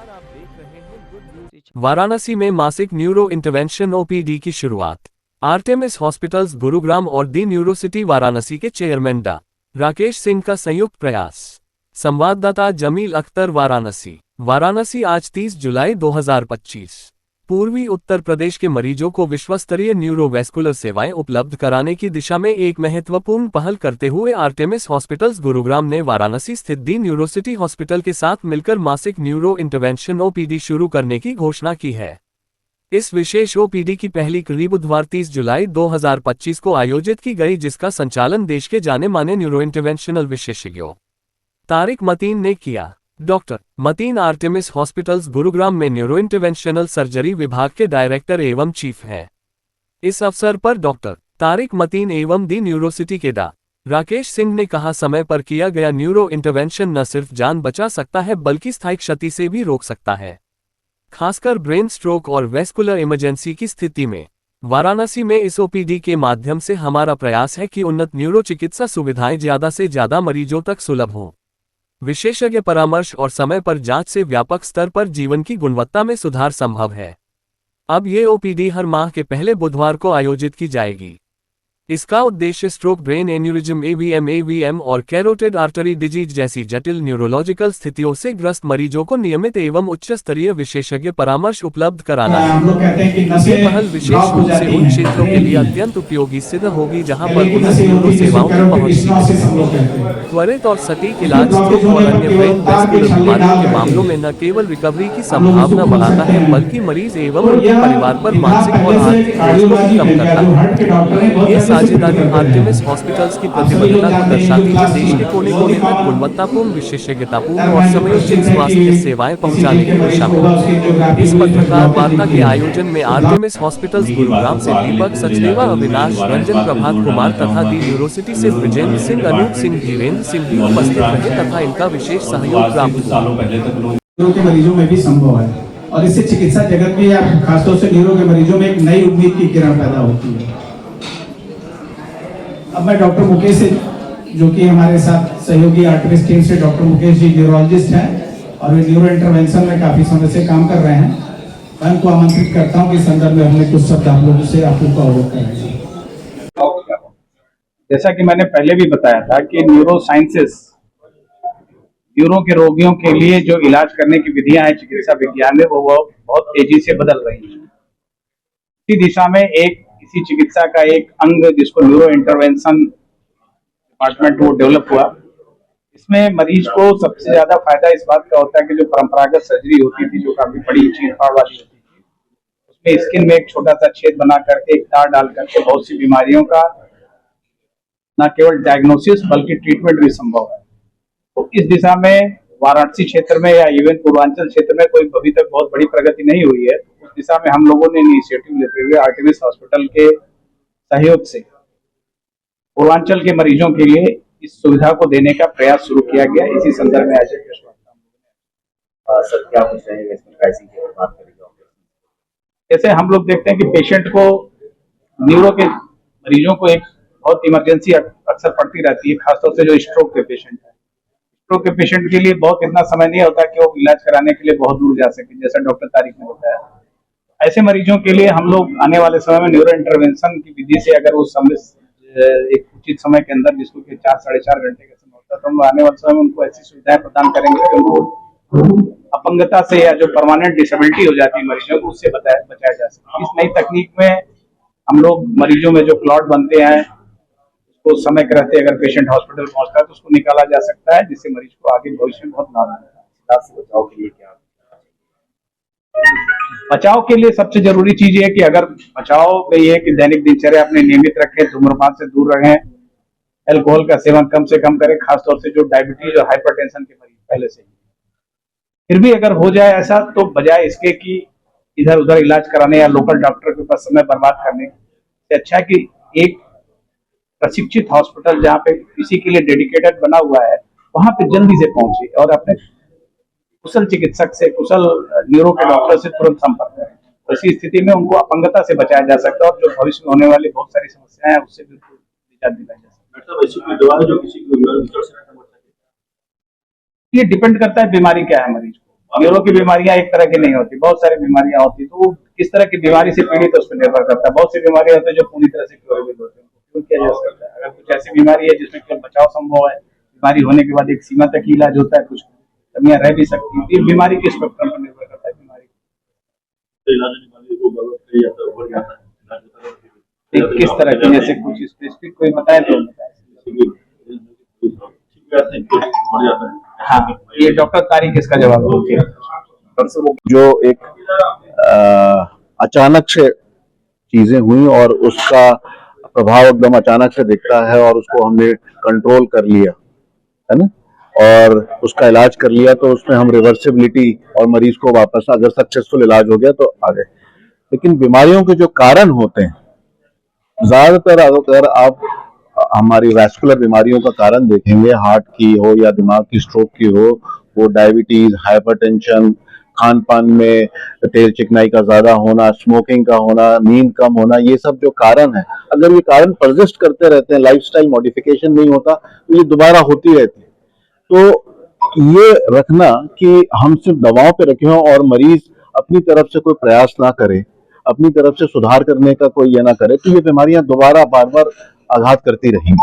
आप देख रहे हैं गुड न्यूज। वाराणसी में मासिक न्यूरो इंटरवेंशन ओपीडी की शुरुआत। आर्टेमिस हॉस्पिटल्स गुरुग्राम और दी न्यूरोसिटी वाराणसी के चेयरमैन डॉ. राकेश सिंह का संयुक्त प्रयास। संवाददाता जमील अख्तर वाराणसी। वाराणसी आज 30 जुलाई 2025। पूर्वी उत्तर प्रदेश के मरीजों को विश्वस्तरीय न्यूरोवैस्कुलर सेवाएं उपलब्ध कराने की दिशा में एक महत्वपूर्ण पहल करते हुए आर्टेमिस हॉस्पिटल्स गुरुग्राम ने वाराणसी स्थित दी न्यूरोसिटी हॉस्पिटल के साथ मिलकर मासिक न्यूरो इंटरवेंशन ओपीडी शुरू करने की घोषणा की है। इस विशेष ओपीडी की पहली कड़ी बुधवार 30 जुलाई 2025 को आयोजित की गई, जिसका संचालन देश के जाने माने न्यूरो इंटरवेंशनल विशेषज्ञों तारिक मतीन ने किया। Doctor Mateen Artemis hospitals Gurugram में न्यूरो इंटरवेंशनल सर्जरी विभाग के डायरेक्टर एवं चीफ हैं। इस अवसर पर डॉक्टर तारिक मतीन एवं दी न्यूरोसिटी के डॉ. राकेश सिंह ने कहा, समय पर किया गया न्यूरो इंटरवेंशन न सिर्फ जान बचा सकता है बल्कि स्थायी क्षति से भी रोक सकता है, खासकर ब्रेन स्ट्रोक और वैस्कुलर इमरजेंसी की स्थिति में। वाराणसी में इस ओपीडी के माध्यम से हमारा प्रयास है कि उन्नत न्यूरो चिकित्सा सुविधाएं ज्यादा से ज्यादा मरीजों तक सुलभ हों। विशेषज्ञ परामर्श और समय पर जांच से व्यापक स्तर पर जीवन की गुणवत्ता में सुधार संभव है। अब ये ओपीडी हर माह के पहले बुधवार को आयोजित की जाएगी। इसका उद्देश्य स्ट्रोक, ब्रेन एन्यूरिज्म, एवीएम और कैरोटिड आर्टरी डिजीज जैसी जटिल न्यूरोलॉजिकल स्थितियों से ग्रस्त मरीजों को नियमित एवं उच्च स्तरीय विशेषज्ञ परामर्ष उपलब्ध कराना है। ये पहल विशेष रूप से उन क्षेत्रों के लिए अत्यंत उपयोगी सिद्ध होगी जहां पर उन्नत न्यूरो सेवाओं की पहुंच, त्वरित और सटीक इलाज स्ट्रोक और अन्य ब्रेन वैस्कुलर बीमारियों के मामलों में न केवल रिकवरी की संभावना बढ़ाता है बल्कि मरीज एवं उनके परिवार पर मानसिक और आर्थिक बोझ को भी कम करता है। साझेदारी आर्टेमिस हॉस्पिटल्स की प्रतिबद्धता को दर्शाती है, देश के कोने कोने तक गुणवत्तापूर्ण, विशेषज्ञतापूर्ण और समयोचित स्वास्थ्य सेवाएं पहुंचाने की दिशा में। इस पत्रकार वार्ता के आयोजन में आर्टेमिस हॉस्पिटल्स गुरुग्राम से दीपक सचदेवा, अविनाश रंजन, प्रभात कुमार तथा दी न्यूरोसिटी से ब्रिजेंद्र सिंह, अनूप सिंह, धीरेन्द्र सिंह भी उपस्थित रहे तथा इनका विशेष सहयोग प्राप्त हुआ। के मरीजों में भी संभव है और इससे चिकित्सा जगत में या खासतौर से न्यूरो के मरीजों में एक नई उम्मीद की किरण पैदा होती है। अब मैं डॉक्टर मुकेश से, जो कि हमारे साथ सहयोगी आर्टेमिस टीम से डॉक्टर मुकेश जी न्यूरोलॉजिस्ट हैं और वे न्यूरो इंटरवेंशन में काफी समय से काम कर रहे हैं, मैं उनको आमंत्रित करता हूं कि इस संदर्भ में हमने कुछ शब्द आप लोगों से आप लोग को अवगत कराएंगे। जैसा कि मैंने पहले भी बताया था कि न्यूरो साइंसेस, न्यूरो के रोगियों के लिए जो इलाज करने की विधियां हैं चिकित्सा विज्ञान में, वो बहुत तेजी से बदल रही है। इसी दिशा में इसी चिकित्सा का एक अंग जिसको न्यूरो इंटरवेंशन डिपार्टमेंट वो डेवलप हुआ। इसमें मरीज को सबसे ज्यादा फायदा इस बात का होता है कि जो परंपरागत सर्जरी होती थी, जो काफी बड़ी चीरफाड़ वाली होती थी, उसमें स्किन में एक छोटा सा छेद बना करके एक तार डाल करके बहुत सी बीमारियों का न केवल डायग्नोसिस बल्कि ट्रीटमेंट भी संभव है। तो इस दिशा में वाराणसी क्षेत्र में या इवन पूर्वांचल क्षेत्र में कोई अभी तक बहुत बड़ी प्रगति नहीं हुई है। उस दिशा में हम लोगों ने इनिशिएटिव लेते हुए आर्टेमिस हॉस्पिटल के सहयोग से पूर्वांचल के मरीजों के लिए इस सुविधा को देने का प्रयास शुरू किया गया। इसी संदर्भ में आज जैसे हम लोग देखते हैं कि पेशेंट को, न्यूरो के मरीजों को एक बहुत इमरजेंसी अक्सर पड़ती रहती है, खासतौर से जो स्ट्रोक के पेशेंट है। स्ट्रोक के पेशेंट के लिए बहुत इतना समय नहीं होता कि वो इलाज कराने के लिए बहुत दूर जा सके, जैसा डॉक्टर तारिक ने बताया। ऐसे मरीजों के लिए हम लोग आने वाले समय में न्यूरो इंटरवेंशन की विधि से, अगर वो समय एक उचित समय के अंदर, जिसको कि 4 साढ़े 4 घंटे का समय होता है, तो हम आने वाले समय में उनको ऐसी सुविधाएं प्रदान करेंगे कि उनको अपंगता से या जो परमानेंट डिसेबिलिटी हो जाती है मरीजों को, उससे बचाया जा सके। इस नई तकनीक में हम लोग मरीजों में जो क्लॉट बनते हैं उसको समय के रहते अगर पेशेंट हॉस्पिटल पहुंचता है तो उसको निकाला जा सकता है, जिससे मरीज को आगे भविष्य में बहुत लाभ मिलता है। बचाव के लिए क्या? बचाव के लिए सबसे जरूरी चीज ये है कि अगर बचाव में ये है कि दैनिक दिनचर्या अपने नियमित रखें, धूम्रपान से दूर रहें, अल्कोहल का सेवन कम से कम करें, खासतौर से जो डायबिटीज और हाइपरटेंशन के मरीज पहले से ही। फिर भी अगर हो जाए ऐसा, तो बजाय इसके कि इधर उधर इलाज कराने या लोकल डॉक्टर के पास समय बर्बाद करने से अच्छा है कि एक प्रशिक्षित हॉस्पिटल जहाँ पे इसी के लिए डेडिकेटेड बना हुआ है, वहां पे जल्दी से पहुंचे और अपने कुशल चिकित्सक से, कुशल न्यूरो के डॉक्टर से तुरंत संपर्क करें। तो ऐसी स्थिति में उनको अपंगता से बचाया जा सकता है और जो भविष्य में होने वाली बहुत सारी समस्याएं हैं उससे बिल्कुल निजात दिलाई जा सकती है। ये डिपेंड करता है बीमारी क्या है मरीज को। न्यूरो की बीमारियां एक तरह की नहीं होती, बहुत सारी बीमारियां होती, तो वो किस तरह की बीमारी से पीड़ित है उस पर निर्भर करता है। बहुत सी बीमारियां होती है जो पूरी तरह से क्योरेबल होती है, उनको क्योर किया जा सकता है। अगर कुछ ऐसी बीमारी है जिसमें केवल बचाव संभव है, बीमारी होने के बाद एक सीमा तक ही इलाज होता है, कुछ कमियां रह भी सकती है। ये बीमारी के स्पेक्ट्रम पर निर्भर करता है बीमारी किस तरह की, जैसे कुछ स्पेसिफिक कोई बताए तो बताए। हाँ, ये डॉक्टर तारिक इसका जवाब देंगे। जो एक अचानक से चीजें हुई और उसका प्रभाव एकदम अचानक से दिखता है और उसको हमने कंट्रोल कर लिया, है ना, और उसका इलाज कर लिया, तो उसमें हम रिवर्सिबिलिटी और मरीज को वापस अगर सक्सेसफुल इलाज हो गया तो आ गए। लेकिन बीमारियों के जो कारण होते हैं, ज्यादातर अगर आप हमारी वैस्कुलर बीमारियों का कारण देखेंगे, हार्ट की हो या दिमाग की, स्ट्रोक की हो, वो डायबिटीज, हाइपरटेंशन, खान पान में तेल चिकनाई का ज्यादा होना, स्मोकिंग का होना, नींद कम होना, ये सब जो कारण है, अगर ये कारण परसिस्ट करते रहते हैं, लाइफस्टाइल मॉडिफिकेशन नहीं होता, तो ये दोबारा होती रहती है। तो ये रखना कि हम सिर्फ दवाओं पे रखे हों और मरीज अपनी तरफ से कोई प्रयास ना करे, अपनी तरफ से सुधार करने का कोई ये ना करे, तो ये बीमारियां दोबारा बार बार आघात करती रहेंगी।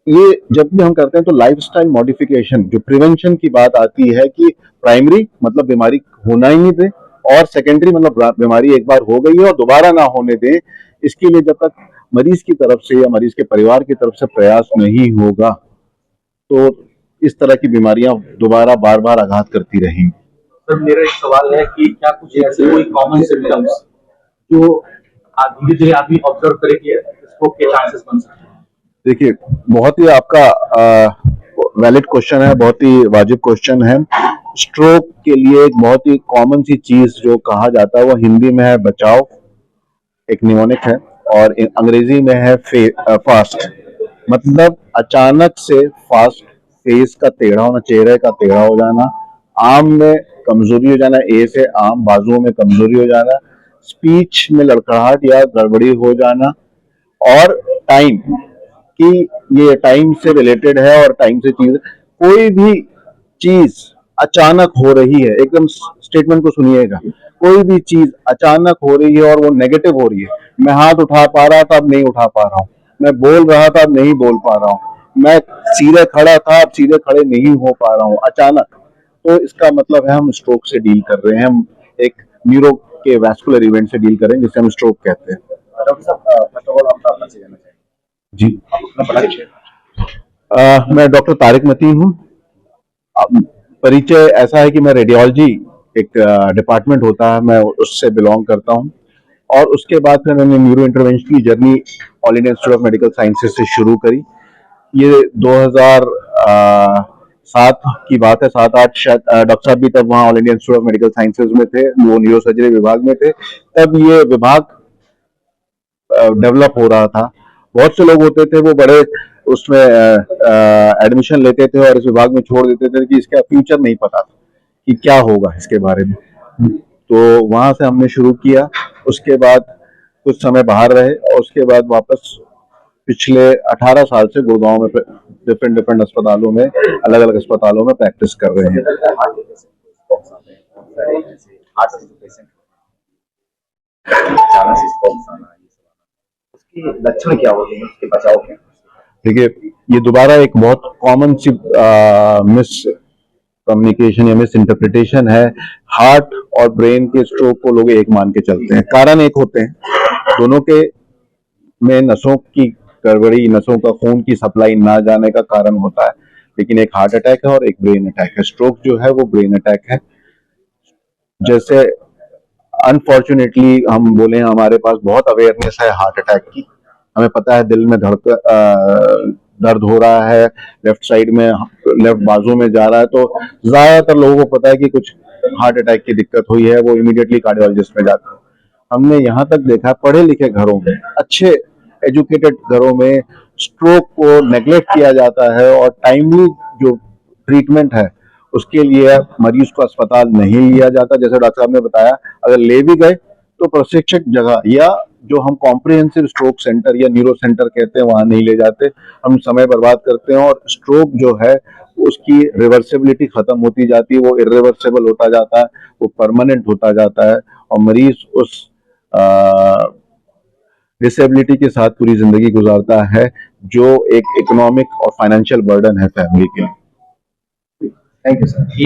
ये जब भी हम करते हैं तो लाइफस्टाइल मॉडिफिकेशन, जो प्रिवेंशन की बात आती है कि प्राइमरी मतलब बीमारी होना ही नहीं दे, और सेकेंडरी मतलब बीमारी एक बार हो गई है और दोबारा ना होने दे। इसके लिए जब तक मरीज की तरफ से या मरीज के परिवार की तरफ से प्रयास नहीं होगा, तो इस तरह की बीमारियां दोबारा बार बार आघात करती रहेंगी। सर, मेरा एक सवाल है कि क्या कुछ ऐसे कोई कॉमन सिम्टम्स जो धीरे धीरे आदमी ऑब्जर्व करे कि स्ट्रोक के चांसेस बन सकते हैं? देखिए, बहुत ही आपका वैलिड क्वेश्चन है, बहुत ही वाजिब क्वेश्चन है। स्ट्रोक के लिए एक बहुत ही कॉमन सी चीज जो कहा जाता है वो हिंदी में है बचाव, एक निमोनिक है, और अंग्रेजी में है फास्ट। मतलब अचानक से फास्ट, फेस का टेढ़ा होना, चेहरे का टेढ़ा हो जाना, आर्म में कमजोरी हो जाना, ए से आर्म, बाजुओं में कमजोरी हो जाना, स्पीच में लड़खड़ाहट या गड़बड़ी हो जाना, और टाइम कि ये टाइम से रिलेटेड है और टाइम से चीज, कोई भी चीज अचानक हो रही है, एकदम स्टेटमेंट को सुनिएगा, कोई भी चीज अचानक हो रही है और वो नेगेटिव हो रही है, मैं हाथ उठा पा रहा था अब नहीं उठा पा रहा हूँ, मैं बोल रहा था अब नहीं बोल पा रहा हूँ, मैं सीधे खड़ा था अब सीधे खड़े नहीं हो पा रहा हूँ अचानक, तो इसका मतलब है हम स्ट्रोक से डील कर रहे हैं, हम एक न्यूरो के वैस्कुलर इवेंट से डील कर रहे हैं जिसे हम स्ट्रोक कहते हैं। डॉक्टर साहब, फर्स्ट ऑफ ऑल आपका परिचय देना चाहिए जी, अपना परिचय। मैं डॉक्टर तारिक मतीन हूँ। परिचय ऐसा है कि मैं रेडियोलॉजी एक डिपार्टमेंट होता है, मैं उससे बिलोंग करता हूँ, और उसके बाद फिर मैंने न्यूरो इंटरवेंशन की journey all India institute of medical sciences से शुरू करी। ये 2007 की बात है, 7-8 शायद, डॉक्टर साहब भी तब वहाँ all India institute of medical sciences में थे, वो न्यूरो सर्जरी विभाग में थे, तब ये विभाग डेवलप हो रहा था। बहुत से लोग होते थे वो बड़े उसमें एडमिशन लेते थे और इस विभाग में छोड़ देते थे कि इसका फ्यूचर नहीं पता था कि क्या होगा इसके बारे में, तो वहां से हमने शुरू किया। उसके बाद कुछ समय बाहर रहे और उसके बाद वापस पिछले 18 साल से गुड़गांव में डिफरेंट अस्पतालों में, अलग अलग अस्पतालों में प्रैक्टिस कर रहे हैं। उसके लक्षण क्या होते हैं, उसके बचाव के? देखिए, ये दोबारा एक बहुत कॉमन सी मिस कम्युनिकेशन या मिस इंटरप्रिटेशन है। हार्ट और ब्रेन के स्ट्रोक को लोग एक मान के चलते हैं, कारण एक होते हैं, दोनों के में नसों की गड़बड़ी, नसों का खून की सप्लाई ना जाने का कारण होता है, लेकिन एक हार्ट अटैक है और एक ब्रेन अटैक है। स्ट्रोक जो है वो ब्रेन अटैक है। जैसे अनफॉर्चुनेटली हम बोले, हमारे पास बहुत अवेयरनेस है हार्ट अटैक की, हमें पता है दिल में दर्द हो रहा है, लेफ्ट साइड में, लेफ्ट बाजू में जा रहा है, तो ज्यादातर लोगों को पता है कि कुछ हार्ट अटैक की दिक्कत हुई है, वो इमीडिएटली कार्डियोलॉजिस्ट में जाते हैं। हमने यहाँ तक देखा पढ़े लिखे घरों में, अच्छे एजुकेटेड घरों में स्ट्रोक को नेग्लेक्ट किया जाता है और टाइमली जो ट्रीटमेंट है उसके लिए मरीज को अस्पताल नहीं लिया जाता। जैसे डॉक्टर साहब ने बताया, अगर ले भी गए तो प्रशिक्षक जगह या जो हम कॉम्प्रिहेंसिव स्ट्रोक सेंटर या न्यूरो सेंटर कहते हैं वहां नहीं ले जाते, हम समय बर्बाद करते हैं और स्ट्रोक जो है उसकी रिवर्सिबिलिटी खत्म होती जाती है, वो इरिवर्सिबल होता जाता है, वो परमानेंट होता जाता है और मरीज उस डिसेबिलिटी के साथ पूरी जिंदगी गुजारता है, जो एक इकोनॉमिक और फाइनेंशियल बर्डन है फैमिली के लिए। Thank you sir.